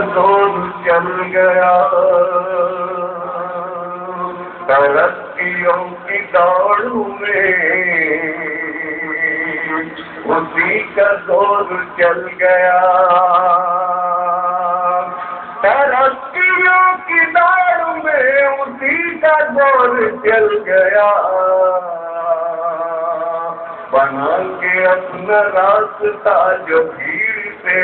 زور چل گیا ترقیوں کی دوڑ میں اسی کا زور چل گیا ترقیوں کی دوڑ میں اسی کا زور چل گیا بنا کے اپنا راستہ جو بھیڑ سے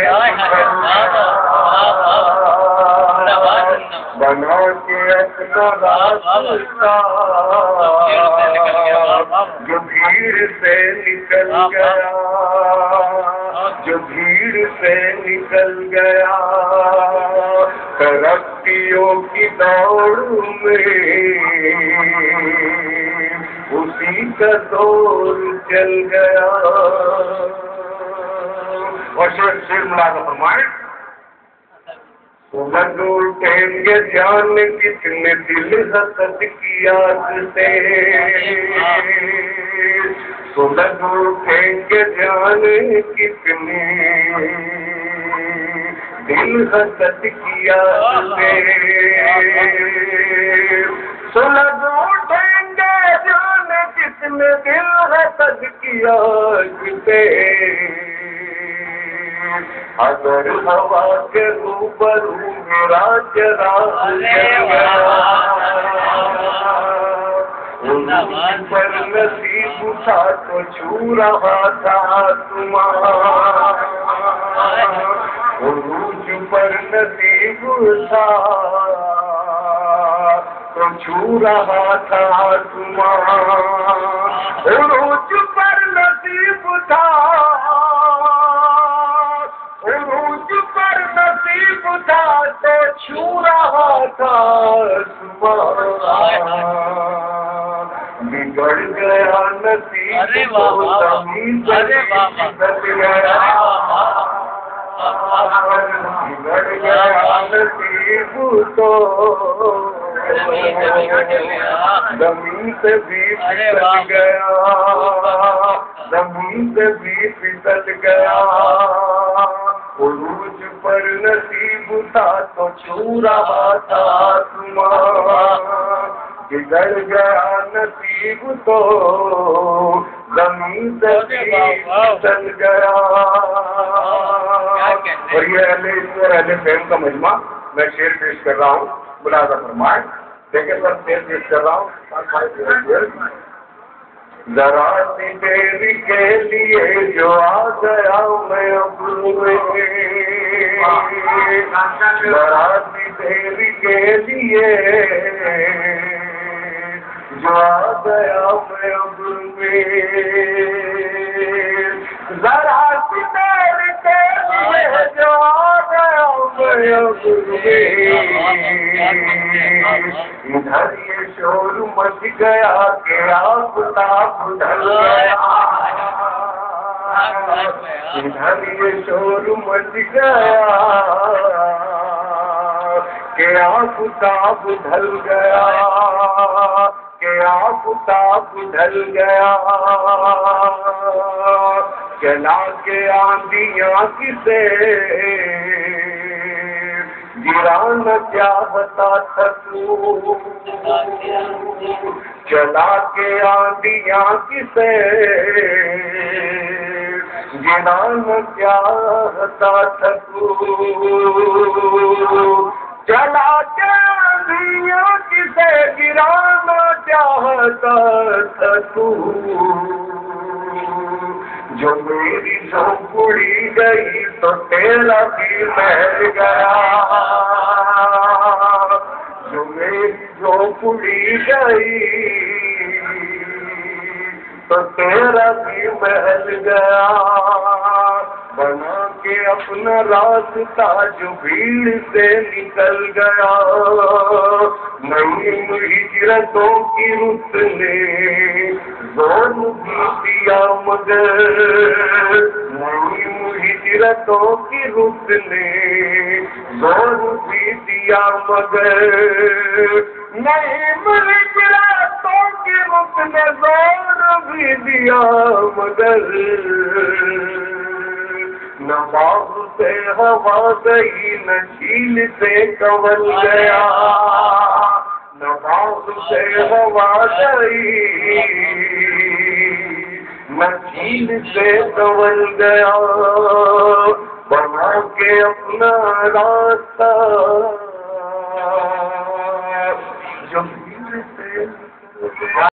بنا کے اپنا راستہ جو بھیڑ سے نکل گیا جو بھیڑ سے نکل گیا ترقیوں کی دوڑ میں اسی کا دور چل گیا اور شیر ملازم فرمائیں سلگ اٹھیں گے جان کتنے دل حسد کی آگ سے سلگ اٹھیں گے جان کتنے دل حسد کی آگ سے سلگ اٹھیں گے جان کتنے دل حسد کی آگ سے اگر ہوا کے روبرو میرا چراغ جل گیا عروج پر نصیب تھا تو چھو رہا تھا تمہارا عروج پر نصیب تھا تو چھو رہا تھا تمہارا عروج پر نصیب تھا عروج پر نصیب تھا تو چھو رہا تھا تمہارا بگڑ گیا نصیب تو زمین سے بدل گیا بگڑ گیا نصیب تو زمین سے بھی پھسل گیا زمین سے بھی پھسل گیا عروج پر نصیب تھا تو چھو رہا تھا تمہارا بگڑ گیا نصیب تو زمین سے بھی پھسل گیا اور یہ اہل فہم کا مجمع میں شعر پیش کر رہا ہوں ملاحظہ فرمائیں دیکھیں سر شعر پیش کر رہا ہوں ذرا سی دیر کے لیے جو آ گیا میں ابرو ذرا سی دیر کے لیے جو آ گیا میں ابرو ذرا سی دیر کے لیے جو آ گیا میں ابرو ادھر یہ شور مچ گیا کہ آفتاب ڈھل گیا ادھر یہ شور مچ گیا کہ آفتاب ڈھل گیا کہ آفتاب ڈھل گیا چلا کے آندیاں کسے گرانا چاہتا تھا تو چلا کے آندیاں کسے گرانا چاہتا تھا تو چلا کے آندیاں کسے گرانا چاہتا تھا تو جو میری جھونپڑی گئی تو تیرا بھی محل گیا جو میری جھونپڑی گئی تو تیرا بھی محل گیا بنا کے اپنا راستہ جو بھیڑ سے نکل گیا نئی ہجرتوں کی رت نے زور بھی دیا مگر نئی ہجرتوں کی رت نے زور بھی دیا مگر نئی ہجرتوں کی رت نے زور بھی دیا مگر نہ باغ سے ہوا گئی نہ جھیل سے کنول گیا نہ باغ سے ہوا گئی نہ جھیل سے کنول گیا بنا کے اپنا راستہ